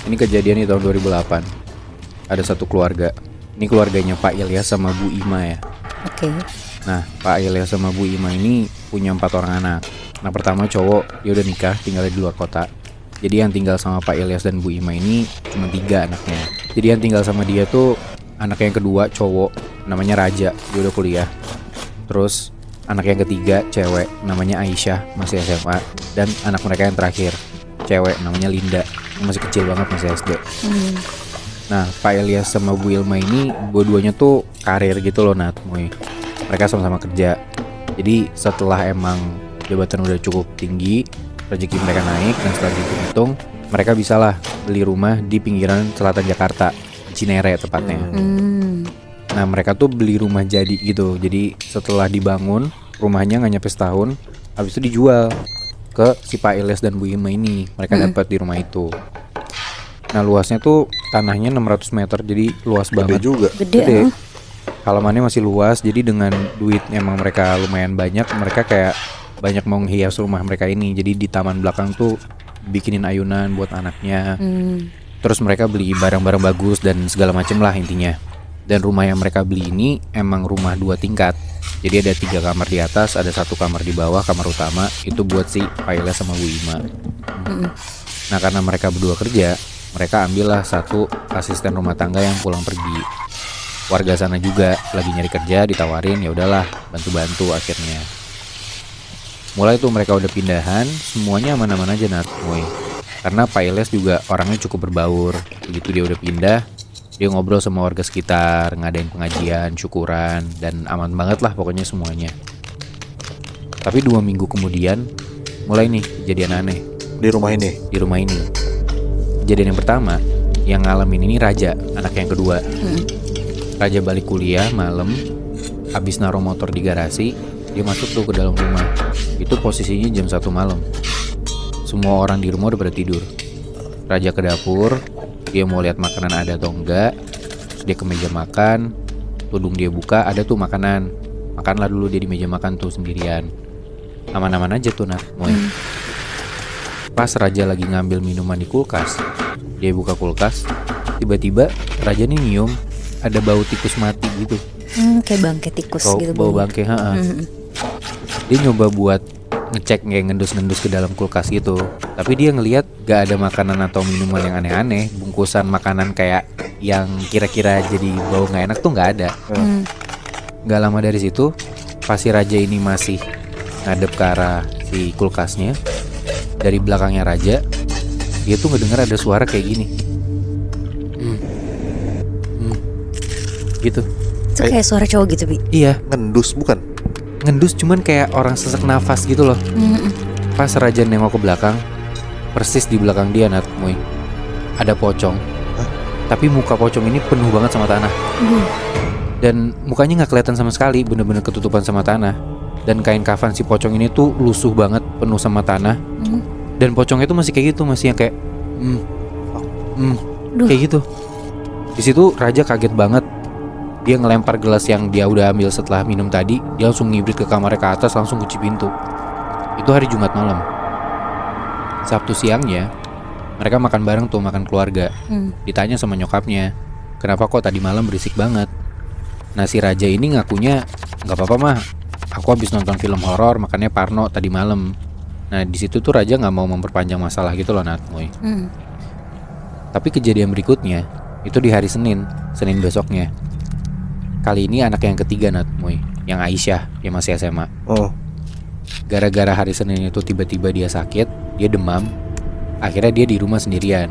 Ini kejadian di tahun 2008. Ada satu keluarga. Ini keluarganya Pak Ilyas sama Bu Ima ya. Oke. Nah, Pak Ilyas sama Bu Ima ini punya 4 orang anak. Nah, pertama cowok, dia udah nikah, tinggalnya di luar kota. Jadi yang tinggal sama Pak Ilyas dan Bu Ima ini cuma 3 anaknya. Jadi yang tinggal sama dia tuh anak yang kedua cowok, namanya Raja, dia udah kuliah. Terus anak yang ketiga cewek, namanya Aisyah, masih SMA. Dan anak mereka yang terakhir, cewek, namanya Linda, masih kecil banget, masih SD. Nah, Pak Ilyas sama Bu Ilma ini dua-duanya tuh karir gitu loh, Nat. Mereka sama-sama kerja. Jadi setelah emang jabatan udah cukup tinggi, rezeki mereka naik, dan setelah dihitung, mereka bisalah beli rumah di pinggiran selatan Jakarta, Cinere tepatnya. Nah, mereka tuh beli rumah jadi gitu. Jadi setelah dibangun, rumahnya nggak nyampe setahun, habis itu dijual ke si Pak Ilyas dan Bu Ilma ini. Mereka dapat di rumah itu. Nah, luasnya tuh tanahnya 600 meter, jadi luas banget. juga. Gede. Halamannya masih luas, jadi dengan duit emang mereka lumayan banyak, mereka kayak banyak mau menghias rumah mereka ini. Jadi di taman belakang tuh bikinin ayunan buat anaknya. Terus mereka beli barang-barang bagus dan segala macem lah intinya. Dan rumah yang mereka beli ini emang rumah 2 tingkat. Jadi ada 3 kamar di atas, ada 1 kamar di bawah, kamar utama. Itu buat si Pak Ilyas sama Bu Ima. Nah, karena mereka berdua kerja, mereka ambillah 1 asisten rumah tangga yang pulang pergi. Warga sana juga lagi nyari kerja, ditawarin, ya udahlah, bantu-bantu akhirnya. Mulai tuh mereka udah pindahan, semuanya aman-aman aja, Nat. Karena Pak Ilyas juga orangnya cukup berbaur. Begitu dia udah pindah, dia ngobrol sama warga sekitar, ngadain pengajian, syukuran, dan aman banget lah pokoknya semuanya. Tapi 2 minggu kemudian, mulai nih kejadian aneh Di rumah ini. di rumah ini. Kejadian yang pertama, yang ngalamin ini Raja, anak yang kedua. Raja balik kuliah malam, habis naruh motor di garasi, dia masuk tuh ke dalam rumah. Itu posisinya jam 1 malam. Semua orang di rumah udah pada tidur. Raja ke dapur, dia mau lihat makanan ada atau enggak. Terus dia ke meja makan, tudung dia buka, ada tuh makanan. Makanlah dulu dia di meja makan tuh sendirian. Aman-aman aja tuh, Nat. Pas Raja lagi ngambil minuman di kulkas, dia buka kulkas, tiba-tiba Raja nih nyium ada bau tikus mati gitu. Kayak bangkai tikus gitu. Bau bangkai, Dia nyoba buat ngecek kayak ngendus-ngendus ke dalam kulkas gitu. Tapi dia ngelihat gak ada makanan atau minuman yang aneh-aneh. Bungkusan makanan kayak yang kira-kira jadi bau gak enak tuh gak ada. Gak lama dari situ, pas si Raja ini masih ngadep ke arah si kulkasnya, dari belakangnya Raja, dia tuh ngedengar ada suara kayak gini. Gitu. Itu kayak suara cowok gitu, Bi. Iya, Ngendus bukan? ngendus cuman kayak orang sesak nafas gitu loh. Pas Raja nengok ke belakang, persis di belakang dia, Nat, ada pocong. Tapi muka pocong ini penuh banget sama tanah. Dan mukanya gak kelihatan sama sekali, bener-bener ketutupan sama tanah. Dan kain kafan si pocong ini tuh lusuh banget, penuh sama tanah. Dan pocongnya tuh masih kayak gitu, masih yang kayak kayak gitu. Di situ Raja kaget banget. Dia ngelempar gelas yang dia udah ambil setelah minum tadi. Dia langsung ngibrit ke kamarnya ke atas, langsung kunci pintu. Itu hari Jumat malam. Sabtu siangnya mereka makan bareng tuh, makan keluarga. Ditanya sama nyokapnya, kenapa kok tadi malam berisik banget? Nah, si Raja ini ngakunya, gak apa-apa mah, aku habis nonton film horor, makanya parno tadi malam. Nah, di situ tuh Raja gak mau memperpanjang masalah gitu loh, Nat. Tapi kejadian berikutnya itu di hari Senin besoknya. Kali ini anak yang ketiga, Nat, yang Aisyah, yang masih SMA. Gara-gara hari Senin itu tiba-tiba dia sakit, dia demam. Akhirnya dia di rumah sendirian.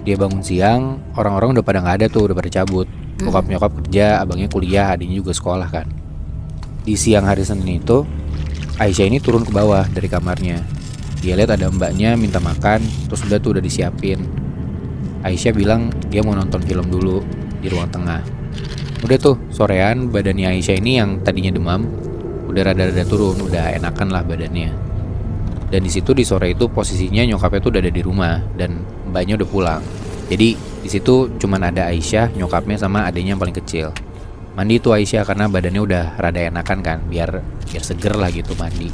Dia bangun siang, orang-orang udah pada gak ada tuh, udah pada cabut. Bokap nyokap kerja, abangnya kuliah, adiknya juga sekolah kan. Di siang hari Senin itu, Aisyah ini turun ke bawah dari kamarnya. Dia lihat ada mbaknya minta makan, terus udah disiapin. Aisyah bilang dia mau nonton film dulu di ruang tengah. Udah tuh, sorean badannya Aisyah ini yang tadinya demam udah rada-rada turun, udah enakan lah badannya. Dan di situ di sore itu posisinya nyokapnya tuh udah ada di rumah dan mbaknya udah pulang. Jadi di situ cuman ada Aisyah, nyokapnya sama adiknya yang paling kecil. Mandi tuh Aisyah karena badannya udah rada enakan kan, biar seger lah gitu mandi.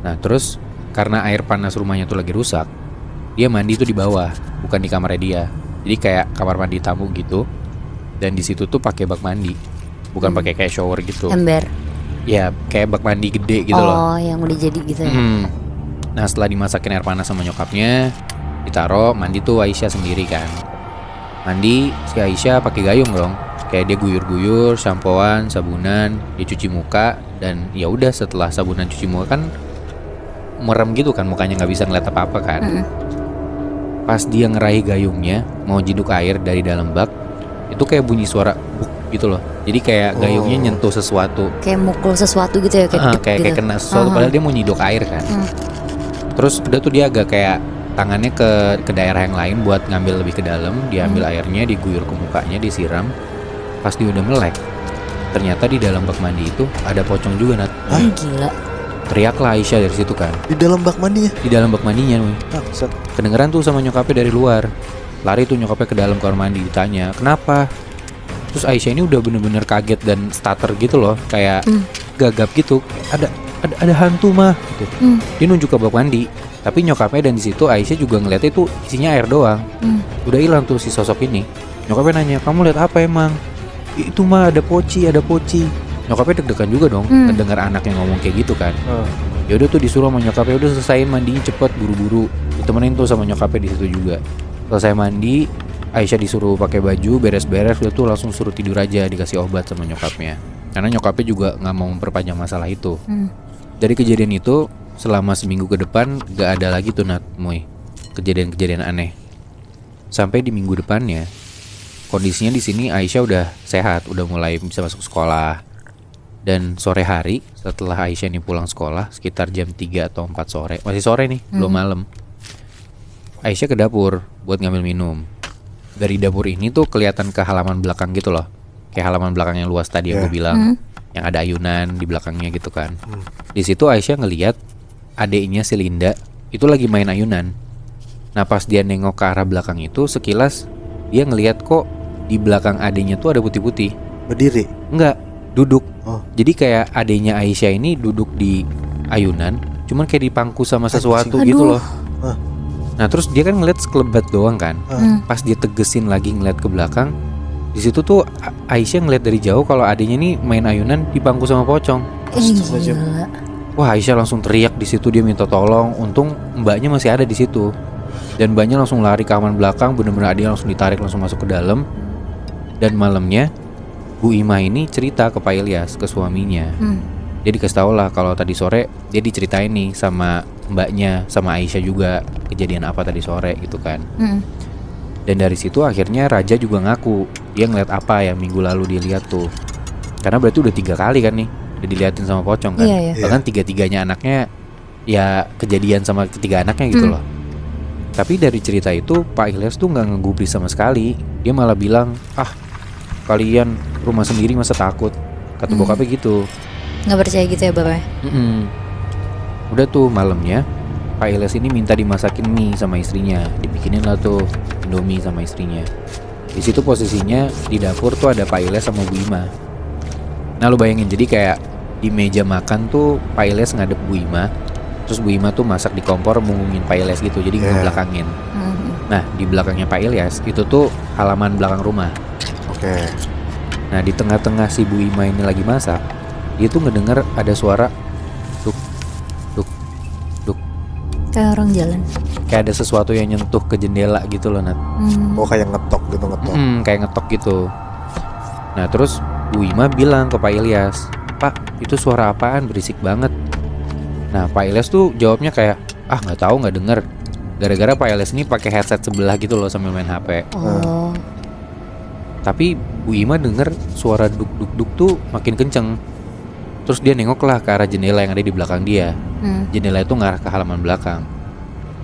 Nah terus karena air panas rumahnya tuh lagi rusak, dia mandi tuh di bawah, bukan di kamarnya dia. Jadi kayak kamar mandi tamu gitu. Dan di situ tuh pakai bak mandi, bukan pakai kayak shower gitu. Ember. Ya kayak bak mandi gede gitu loh. Oh, yang udah jadi gitu ya. Nah setelah dimasakin air panas sama nyokapnya, ditaruh mandi tuh Aisyah sendiri kan. Mandi si Aisyah pakai gayung dong. Kayak dia guyur-guyur, sampoan, sabunan, dia cuci muka. Dan ya udah setelah sabunan cuci muka kan merem gitu kan, mukanya nggak bisa ngeliat apa-apa kan. Pas dia ngeraih gayungnya mau jiduk air dari dalam bak, itu kayak bunyi suara buk gitu loh. Jadi kayak gayungnya nyentuh sesuatu. Kayak mukul sesuatu gitu ya, kayak dek Kayak gitu. kena sesuatu, padahal dia mau nyiduk air kan. Terus udah tuh dia agak kayak tangannya ke daerah yang lain buat ngambil lebih ke dalam. Dia ambil airnya, diguyur ke mukanya, disiram. Pas dia udah melek, ternyata di dalam bak mandi itu ada pocong juga, Nat. Gila. Teriaklah Aisyah dari situ kan. Di dalam bak mandinya. Di dalam bak mandinya, woy. Bangsat. Kedengeran tuh sama nyokapnya dari luar. Lari tuh nyokapnya ke dalam kamar mandi, ditanya kenapa. Terus Aisyah ini udah bener-bener kaget dan stutter gitu loh, kayak gagap gitu. Ada hantu mah gitu. Dia nunjuk ke bak mandi, tapi nyokapnya dan di situ Aisyah juga ngeliatnya itu isinya air doang. Udah hilang tuh si sosok ini. Nyokapnya nanya, kamu lihat apa emang? Itu mah ada poci. Nyokapnya deg-degan juga dong, mendengar anaknya ngomong kayak gitu kan. Ya udah tuh disuruh sama nyokapnya, udah selesaiin mandinya cepet, buru-buru. Ditemenin tuh sama nyokapnya di situ juga. Selesai mandi, Aisyah disuruh pakai baju, beres-beres, udah tuh langsung suruh tidur aja, dikasih obat sama nyokapnya. Karena nyokapnya juga nggak mau memperpanjang masalah itu. Dari kejadian itu, selama seminggu ke depan gak ada lagi tuh kejadian-kejadian aneh. Sampai di minggu depannya, kondisinya di sini Aisyah udah sehat, udah mulai bisa masuk sekolah. Dan sore hari setelah Aisyah ini pulang sekolah, sekitar jam 3 atau 4 sore, masih sore nih, belum malam, Aisyah ke dapur buat ngambil minum. Dari dapur ini tuh kelihatan ke halaman belakang gitu loh, kayak halaman belakang yang luas tadi yang gue bilang, yang ada ayunan di belakangnya gitu kan. Di situ Aisyah ngelihat adiknya si Linda itu lagi main ayunan. Nah pas dia nengok ke arah belakang itu, sekilas dia ngelihat kok di belakang adiknya tuh ada putih-putih. Berdiri. Enggak, duduk. Oh. Jadi kayak adiknya Aisyah ini duduk di ayunan, cuman kayak dipangku sama sesuatu Aduh. gitu loh. Ah. Nah terus dia kan ngeliat sekelebat doang kan. Pas dia tegesin lagi ngeliat ke belakang, di situ tuh Aisyah ngeliat dari jauh kalau adiknya nih main ayunan dipangku sama pocong. Gila. Wah Aisyah langsung teriak di situ, dia minta tolong. Untung mbaknya masih ada di situ. Dan mbaknya langsung lari ke halaman belakang, bener-bener adiknya langsung ditarik langsung masuk ke dalam. Dan malamnya Bu Ima ini cerita ke Pak Ilyas, ke suaminya. Dia dikasih tau lah kalau tadi sore dia diceritain nih sama mbaknya, sama Aisyah juga kejadian apa tadi sore gitu kan. Dan dari situ akhirnya Raja juga ngaku dia ngeliat apa yang minggu lalu dia lihat tuh. Karena berarti udah 3 kali kan nih udah diliatin sama pocong kan. Iya. Bahkan 3-tiganya anaknya ya kejadian sama ketiga anaknya gitu loh. Tapi dari cerita itu Pak Ilyas tuh gak ngegubris sama sekali. Dia malah bilang, kalian rumah sendiri masa takut, kata bokapnya gitu. Nggak percaya gitu ya bapaknya? Udah tuh malamnya Pak Ilyas ini minta dimasakin mie sama istrinya, dibikinin lah tuh Indomie sama istrinya. Di situ posisinya di dapur tuh ada Pak Ilyas sama Bu Ima. Nah lu bayangin, jadi kayak di meja makan tuh Pak Ilyas ngadep Bu Ima, terus Bu Ima tuh masak di kompor mengungin Pak Ilyas gitu, jadi ngebelakangin. Nah di belakangnya Pak Ilyas itu tuh halaman belakang rumah. Oke. Nah di tengah-tengah si Bu Ima ini lagi masak, dia tuh ngedenger ada suara duk duk duk, Kayak orang jalan. kayak ada sesuatu yang nyentuh ke jendela gitu loh Nat. Oh kayak ngetok gitu ngetok. Kayak ngetok gitu. Nah terus Bu Ima bilang ke Pak Ilyas, Pak itu suara apaan, berisik banget. Nah Pak Ilyas tuh jawabnya kayak nggak tahu, nggak denger. Gara-gara Pak Ilyas ini pakai headset sebelah gitu loh sambil main HP. Oh. Tapi Bu Ima denger suara duk-duk-duk tuh makin kenceng. Terus dia nengoklah ke arah jendela yang ada di belakang dia. Jendela itu ngarah ke halaman belakang.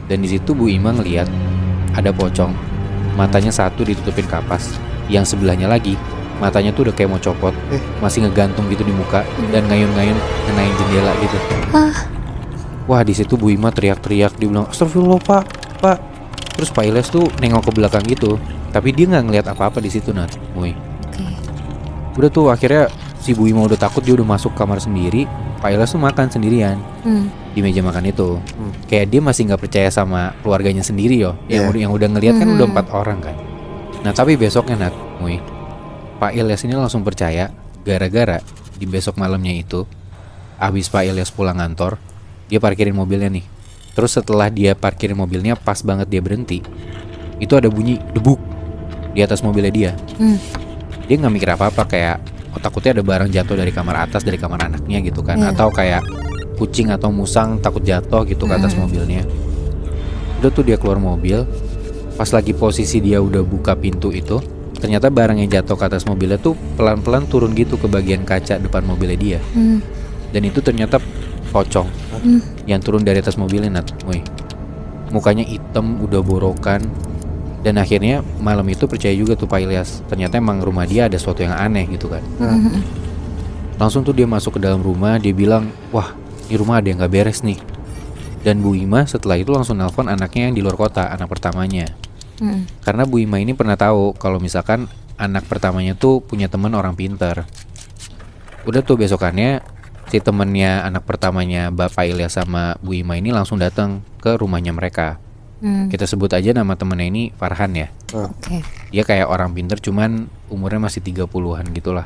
Dan di situ Bu Ima ngeliat ada pocong. Matanya satu ditutupin kapas, yang sebelahnya lagi matanya tuh udah kayak mau copot, masih ngegantung gitu di muka dan ngayun-ngayun ngenain jendela gitu. Wah di situ Bu Ima teriak-teriak, dia bilang astagfirullah pak. Terus Pak Ilyas tuh nengok ke belakang gitu, tapi dia nggak ngeliat apa-apa di situ Nat. Oke. Udah tuh akhirnya si Bu Ima udah takut, dia udah masuk kamar sendiri. Pak Ilyas tuh makan sendirian di meja makan itu. Kayak dia masih nggak percaya sama keluarganya sendiri yo. Yang udah ngelihat kan udah 4 orang kan. Nah tapi besoknya Nat, Mui, Pak Ilyas ini langsung percaya gara-gara di besok malamnya itu, abis Pak Ilyas pulang kantor, dia parkirin mobilnya nih. Terus setelah dia parkirin mobilnya, pas banget dia berhenti, itu ada bunyi debuk di atas mobilnya dia. Dia nggak mikir apa-apa, kayak takutnya ada barang jatuh dari kamar atas, dari kamar anaknya gitu kan, atau kayak kucing atau musang takut jatuh gitu ke atas mobilnya. Udah tuh dia keluar mobil, pas lagi posisi dia udah buka pintu itu, ternyata barang yang jatuh ke atas mobilnya tuh pelan-pelan turun gitu ke bagian kaca depan mobilnya dia. Dan itu ternyata pocong yang turun dari atas mobilnya, Nat. Woi, mukanya hitam, udah borokan. Dan akhirnya malam itu percaya juga tuh Pak Ilyas, ternyata emang rumah dia ada sesuatu yang aneh gitu kan. Langsung tuh dia masuk ke dalam rumah, dia bilang, wah ini rumah ada yang gak beres nih. Dan Bu Ima setelah itu langsung nelpon anaknya yang di luar kota, anak pertamanya. Karena Bu Ima ini pernah tahu kalau misalkan anak pertamanya tuh punya teman orang pintar. Udah tuh besokannya si temennya anak pertamanya Bapak Ilyas sama Bu Ima ini langsung datang ke rumahnya mereka. Kita sebut aja nama temennya ini Farhan ya. Oke. Dia kayak orang pintar cuman umurnya masih 30-an gitulah.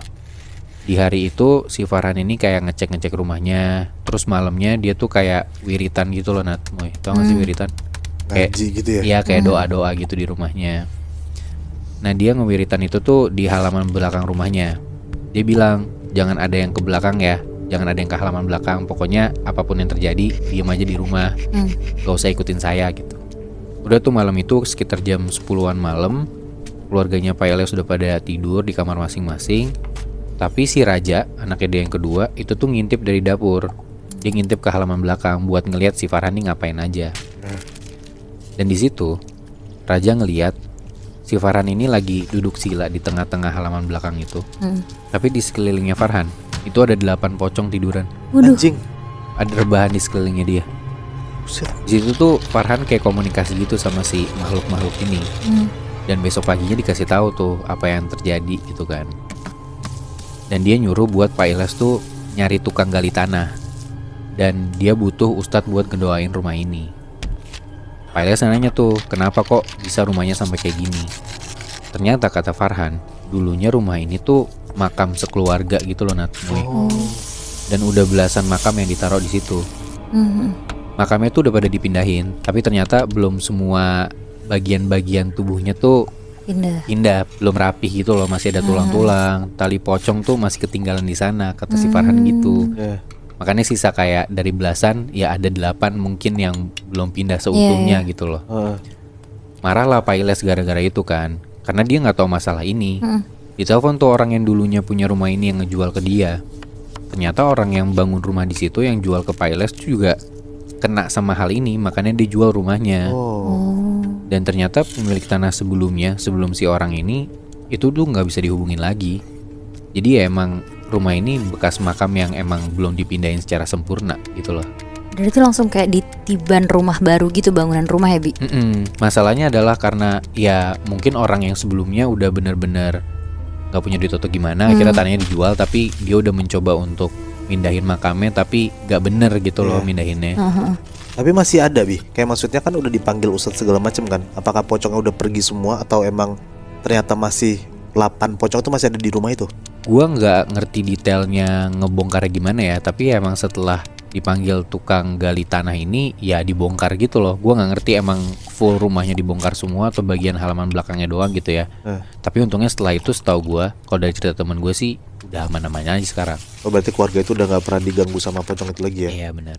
Di hari itu si Farhan ini kayak ngecek-ngecek rumahnya. Terus malamnya dia tuh kayak wiritan gitu loh Nat. Tau gak sih wiritan? Kayak Ngaji gitu ya. iya kayak doa-doa gitu di rumahnya. Nah dia ngewiritan itu tuh di halaman belakang rumahnya. Dia bilang jangan ada yang ke belakang ya, jangan ada yang ke halaman belakang. Pokoknya apapun yang terjadi diam aja di rumah, gak usah ikutin saya gitu. Udah tuh malam itu sekitar jam 10-an malam, keluarganya Pak Ilyas sudah pada tidur di kamar masing-masing. Tapi si Raja, anaknya dia yang kedua, itu tuh ngintip dari dapur. Dia ngintip ke halaman belakang buat ngelihat si Farhan ini ngapain aja. Dan di situ Raja ngelihat si Farhan ini lagi duduk sila di tengah-tengah halaman belakang itu. Tapi di sekelilingnya Farhan itu ada 8 pocong tiduran. Anjing. Ada rebahan di sekelilingnya dia. Di situ tuh Farhan kayak komunikasi gitu sama si makhluk-makhluk ini. Dan besok paginya dikasih tahu tuh apa yang terjadi gitu kan. Dan dia nyuruh buat Pak Ilyas tuh nyari tukang gali tanah. Dan dia butuh ustadz buat ngedoain rumah ini. Pak Ilyas nanya tuh, kenapa kok bisa rumahnya sampai kayak gini? Ternyata kata Farhan, dulunya rumah ini tuh makam sekeluarga gitu loh Nat. Dan udah belasan makam yang ditaruh di situ. Makamnya tuh udah pada dipindahin, tapi ternyata belum semua bagian-bagian tubuhnya tuh pindah, belum rapih gitu loh, masih ada tulang-tulang, tali pocong tuh masih ketinggalan di sana, kata si Farhan gitu. Makanya sisa kayak dari belasan ya ada 8 mungkin yang belum pindah seutuhnya gitu loh. Marah lah Pak Ilyas gara-gara itu kan, karena dia nggak tahu masalah ini. Ditelepon tuh orang yang dulunya punya rumah ini yang ngejual ke dia. Ternyata orang yang bangun rumah di situ yang jual ke Pak Ilyas juga kena sama hal ini, makanya dia jual rumahnya. Dan ternyata pemilik tanah sebelumnya, sebelum si orang ini, itu tuh nggak bisa dihubungin lagi. Jadi ya emang rumah ini bekas makam yang emang belum dipindahin secara sempurna gitu loh. Dan itu langsung kayak ditiban rumah baru gitu, bangunan rumah ya Bi? Masalahnya adalah karena ya mungkin orang yang sebelumnya udah bener-bener gak punya duit atau gimana, akhirnya tanahnya dijual, tapi dia udah mencoba untuk mindahin makamnya tapi gak bener gitu loh mindahinnya. Tapi masih ada Bi, kayak maksudnya kan udah dipanggil ustadz segala macam kan. Apakah pocongnya udah pergi semua atau emang ternyata masih 8 pocong itu masih ada di rumah itu? Gua nggak ngerti detailnya ngebongkar gimana ya, tapi ya emang setelah dipanggil tukang gali tanah ini ya dibongkar gitu loh. Gua nggak ngerti emang full rumahnya dibongkar semua atau bagian halaman belakangnya doang gitu ya. Tapi untungnya setelah itu setahu gua, kalau dari cerita teman gue sih udah aman-aman aja sekarang. Oh berarti keluarga itu udah nggak pernah diganggu sama pocong itu lagi ya? Iya benar.